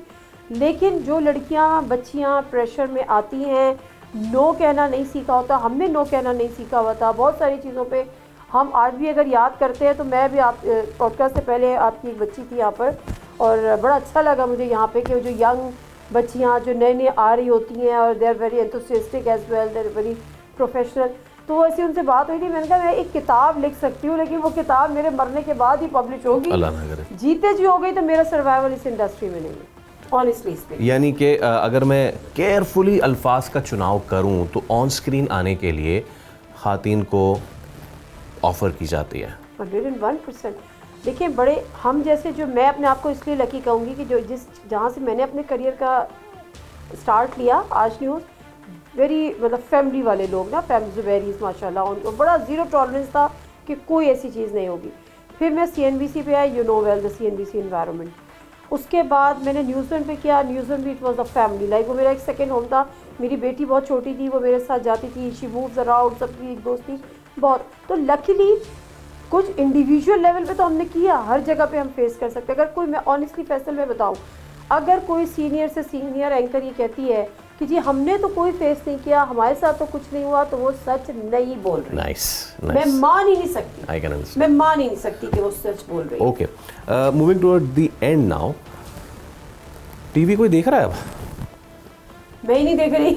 लेकिन जो लड़कियाँ बच्चियाँ प्रेशर में आती हैं, नो कहना नहीं सीखा होता, हमने नो कहना नहीं सीखा हुआ था बहुत सारी चीज़ों पे। हम आज भी अगर याद करते हैं तो मैं भी आप पॉडकास्ट से पहले आपकी एक बच्ची थी यहाँ पर और बड़ा अच्छा लगा मुझे यहाँ पे कि जो यंग बच्चियाँ जो नए आ रही होती हैं और they are very enthusiastic as well, they are very professional. तो ऐसे उनसे बात हुई थी, मैंने कहा मैं एक किताब लिख सकती हूँ लेकिन वो किताब मेरे मरने के बाद ही पब्लिश होगी, जीते जी हो गई तो मेरा सर्वाइवल इस इंडस्ट्री में नहीं है ऑनेस्टली स्पीकिंग। यानी कि अगर मैं केयरफुली अल्फाज का चुनाव करूँ तो ऑन स्क्रीन आने के लिए खातून को ऑफ़र की जाती है 101%। देखिए बड़े हम जैसे जो, मैं अपने आप को इसलिए लकी कहूँगी कि जहाँ से मैंने अपने करियर का स्टार्ट लिया, आज न्यूज़ वेरी मतलब फैमिली वाले लोग ना, फैमिली जुबैरीज माशाल्लाह, उनको बड़ा ज़ीरो टॉलरेंस था कि कोई ऐसी चीज़ नहीं होगी। फिर मैं CNBC पे आई, you know well the CNBC environment. उसके बाद मैंने न्यूज़ वन पे किया, न्यूज़ वन भी it was the family like, वो मेरा एक सेकेंड होम था। मेरी बेटी बहुत छोटी थी, वो मेरे साथ जाती थी, शी मूव्स अराउंड, सबकी एक दोस्त थी बहुत। तो लकीली कुछ इंडिविजुअल लेवल पे तो हमने किया, हर जगह पे हम फेस कर सकते हैं। अगर कोई, मैं ऑनेस्टली फैसल में बताऊँ, अगर कोई सीनियर से सीनियर एंकर ये कहती है कि जी हमने तो कोई फेस नहीं किया, हमारे साथ तो कुछ नहीं हुआ, तो वो सच नहीं बोल रही। नाइस। मैं मान ही नहीं सकती, आई कैन अंडरस्टैंड, मैं मान ही नहीं सकती कि वो सच बोल रही है। Okay, moving toward the end now, TV कोई देख रहा है अब? मैं ही नहीं देख रही।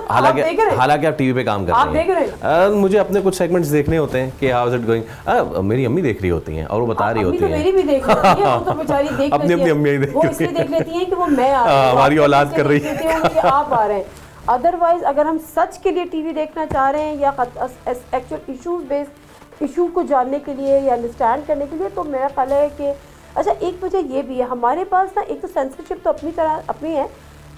हालांकि आप टीवी पे काम कर आप रहे हैं। देख रहे हैं? मुझे अपने कुछ सेगमेंट्स देखने होते हैं कि हाउ इज इट गोइंग। मेरी अम्मी देख रही होती हैं और वो बता रही होती हैं। मेरी भी देख लेती है, वो तो बेचारी देख अपनी लेती है। अम्मी ही देख वो इसलिए देख लेती हैं कि वो मैं आ रही हूं, हमारी औलाद कर रही है, आप आ रहे हैं। अदरवाइज अगर हम सच के लिए टीवी देखना चाह रहे हैं या एक्चुअल इशूज बेस्ड इशू को जानने के लिए या अंडरस्टैंड करने के लिए, तो मेरा ख्याल है कि अच्छा एक वजह ये भी है, हमारे पास ना एक तो सेंसरशिप तो अपनी तरह अपनी है,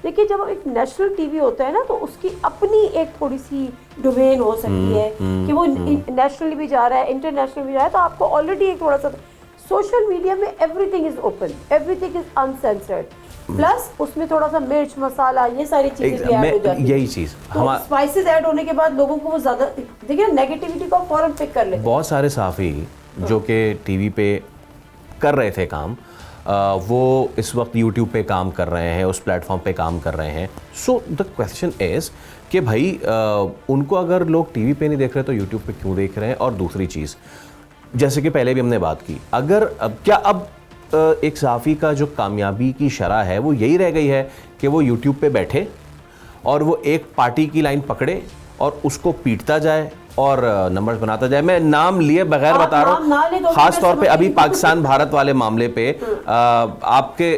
लेकिन जब एक नेशनल टीवी होता है ना तो उसकी अपनी एक थोड़ी सी डोमेन हो सकती है कि वो नेशनली भी जा रहा है, इंटरनेशनल भी जा रहा है, तो आपको ऑलरेडी एक थोड़ा सा सोशल मीडिया में everything is open, everything is uncensored, plus उसमें थोड़ा सा मिर्च मसाला ये सारी चीजें भी ऐड हो जाती है। यही चीज़ स्पाइसेस ऐड होने के बाद लोगों को वो ज़्यादा देखिए नेगेटिविटी को फौरन पिक कर लेते। बहुत सारे सहाफ़ी जो कि टीवी पे कर रहे थे काम, वो इस वक्त YouTube पे काम कर रहे हैं, उस प्लेटफॉर्म पे काम कर रहे हैं। सो द क्वेश्चन इज़ कि भाई उनको अगर लोग टीवी पे नहीं देख रहे तो YouTube पे क्यों देख रहे हैं? और दूसरी चीज़, जैसे कि पहले भी हमने बात की, अगर अब एक सहाफ़ी का जो कामयाबी की शरह है वो यही रह गई है कि वो YouTube पे बैठे और वो एक पार्टी की लाइन पकड़े और उसको पीटता जाए और नंबर्स बनाता जाए। मैं नाम लिए बगैर बता रहा हूँ, खास तौर पे अभी पाकिस्तान भारत वाले मामले पे आपके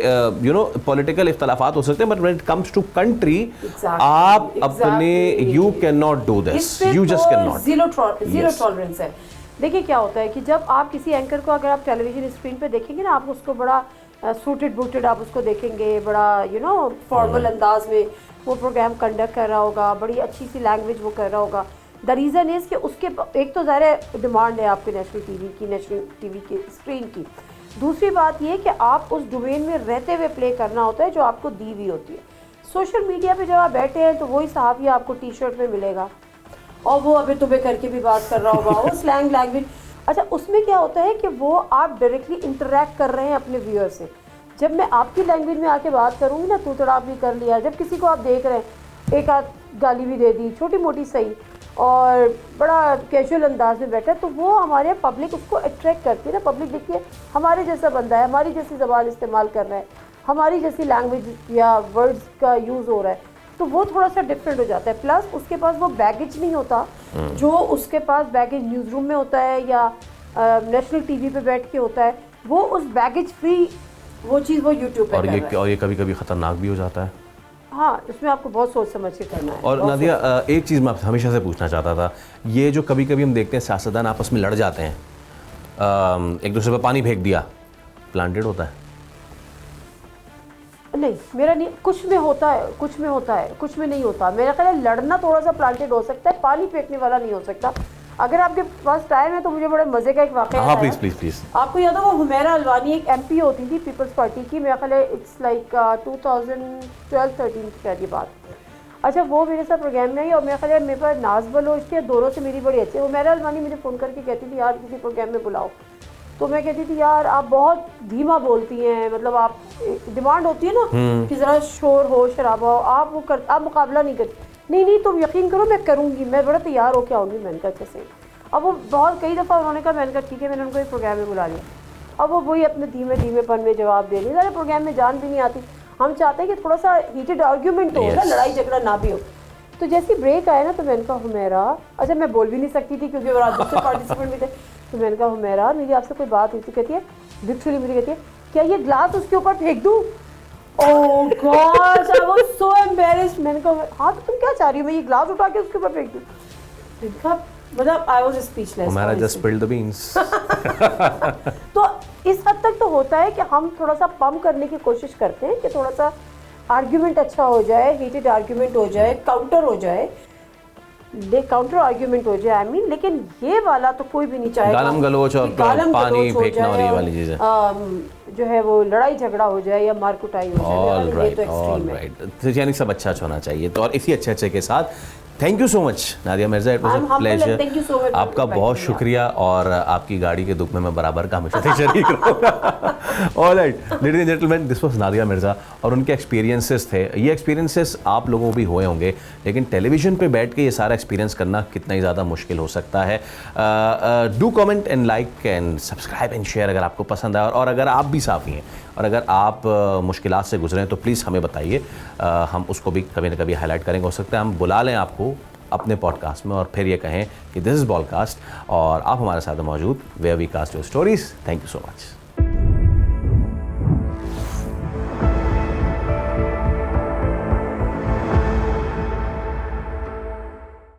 पॉलिटिकल इख्तलाफात हो सकते हैं, but when it comes to country आप अपने you can not do this, you just can not. Zero tolerance है। देखिए क्या होता है कि जब आप किसी एंकर को अगर आप टेलीविजन स्क्रीन पे देखेंगे ना, आप उसको बड़ा सूटेड बूटेड आप उसको देखेंगे, बड़ा फॉर्मल अंदाज में वो प्रोग्राम कंडक्ट कर रहा होगा, बड़ी अच्छी सी लैंग्वेज वो कर रहा होगा। द रीज़न इज़ कि उसके एक तो ज़ाहिर डिमांड है आपके नेशनल टीवी की स्क्रीन की। दूसरी बात ये कि आप उस डोमेन में रहते हुए प्ले करना होता है जो आपको दी हुई होती है। सोशल मीडिया पे जब आप बैठे हैं तो वही सहाफ़ी आपको टी शर्ट में मिलेगा और वो अभी तुम्हें करके भी बात कर रहा होगा, वो स्लैंग लैंग्वेज। अच्छा, उसमें क्या होता है कि वो आप डायरेक्टली इंटरेक्ट कर रहे हैं अपने व्यूअर से। जब मैं आपकी लैंग्वेज में आके बात करूँगी ना, तू तड़ाप भी कर लिया, जब किसी को आप देख रहे हैं, एक आध गाली भी दे दी छोटी मोटी सही, और बड़ा कैजुअल अंदाज में बैठा, तो वो हमारे पब्लिक उसको अट्रैक्ट करती है ना। पब्लिक देखिए हमारे जैसा बंदा है, हमारी जैसी ज़बान इस्तेमाल कर रहा है, हमारी जैसी लैंग्वेज या वर्ड्स का यूज़ हो रहा है, तो वो थोड़ा सा डिफरेंट हो जाता है। प्लस उसके पास वो बैगेज नहीं होता जो उसके पास बैगेज न्यूज़ रूम में होता है या नेशनल टीवी पे बैठ के होता है। वो उस बैगेज फ्री वो चीज़ वो यूट्यूब पे और ये कभी कभी ख़तरनाक भी हो जाता है। हाँ, इसमें आपको बहुत सोच समझ के करना है। और नादिया, एक चीज़ मैं हमेशा से पूछना चाहता था, ये जो कभी कभी हम देखते हैं सियासतदान आपस में लड़ जाते हैं, एक दूसरे पर पानी फेंक दिया, प्लांटेड होता है? नहीं, मेरा नहीं, कुछ में होता है, कुछ में होता है, कुछ में नहीं होता। मेरा ख्याल है लड़ना थोड़ा सा प्लांटेड हो सकता है, पानी फेंकने वाला नहीं हो सकता। अगर आपके पास टाइम है तो मुझे बड़े मज़े का एक वाक़या हाँ प्लीज़ प्लीज़ प्लीज़। आपको याद होगा हुमैरा अलवानी एक MP होती थी पीपल्स पार्टी की, मेरा ख्याल है इट्स लाइक 2012-13 की शायद ये बात। अच्छा, वो मेरे साथ प्रोग्राम में आई और मेरा ख्याल है मेरे पास नाज बलोच थी, दोनों से मेरी बड़ी अच्छी। हुमैरा अलवानी मुझे फ़ोन करके कहती थी यार किसी प्रोग्राम में बुलाओ, तो मैं कहती थी यार आप बहुत धीमा बोलती हैं, मतलब आप डिमांड होती है ना कि ज़रा शोर हो शराबा हो, आप मुकाबला नहीं करती। नहीं तुम यकीन करो मैं करूँगी, मैं बड़ा तैयार होकर आऊँगी। मैंने कहा कैसे? अब वो बहुत कई दफ़ा उन्होंने कहा, मैंने कहा ठीक है, मैंने उनको एक प्रोग्राम में बुला लिया। अब वो वही अपने धीमेपन में जवाब दे रही, सारे प्रोग्राम में जान भी नहीं आती। हम चाहते हैं कि थोड़ा सा हीटेड आर्ग्यूमेंट हो ना, लड़ाई झगड़ा ना भी हो। तो जैसे ब्रेक आया ना, तो मैंने कहा हुमैरा, अच्छा मैं बोल भी नहीं सकती थी क्योंकि वो दूसरे पार्टिसिपेंट भी थे, तो मैंने कहा हुमैरा मेरी आपसे कोई बात हुई थी। कहती है लिटरली मुझे कहती है क्या ये ग्लास उसके ऊपर फेंक दूँ? Oh God, I was so embarrassed. मैंने कहा हाँ तो तुम क्या चाह रही हो, मैं ये ग्लास उठा के उसके ऊपर फेंक दूँ? मतलब आई वाज स्पीचलेस। हमारा जस्ट स्पिल्ड द बीन्स। तो इस हद तक तो होता है कि हम थोड़ा सा पंप करने की कोशिश करते हैं कि थोड़ा सा आर्ग्यूमेंट अच्छा हो जाए, हीटेड आर्ग्यूमेंट हो जाए, काउंटर हो जाए, काउंटर आर्ग्यूमेंट हो जाए। आई मीन, लेकिन ये वाला तो कोई भी नहीं चाहेगा, गालम गलोच और पानी फेंकना और ये वाली चीज़ें जो है वो लड़ाई झगड़ा हो जाए या मार कुटाई हो जाए। ये तो एक्सट्रीम है। तो यानी सब अच्छा होना चाहिए। तो और इसी अच्छे के साथ thank you so much Nadia Mirza, it was a pleasure. आपका बहुत शुक्रिया और आपकी गाड़ी के दुख में मैं बराबर का हमेशा से शरीक रहूँगा। Alright ladies and gentleman, this was Nadia Mirza और उनके एक्सपीरियंसेस थे। ये एक्सपीरियंसेस आप लोगों को भी हुए होंगे, लेकिन टेलीविज़न पे बैठ के ये सारा एक्सपीरियंस करना कितना ही ज़्यादा मुश्किल हो सकता है। Do comment and like and subscribe and share अगर आपको पसंद आया, और अगर आप भी साफ़ी हैं और अगर आप मुश्किलात से गुजरे हैं तो प्लीज़ हमें बताइए, हम उसको भी कभी ना कभी हाईलाइट करेंगे। हो सकता है हम बुला लें आपको अपने पॉडकास्ट में और फिर ये कहें कि दिस इज़ बॉलकास्ट और आप हमारे साथ मौजूद where we cast your stories. Thank you so much.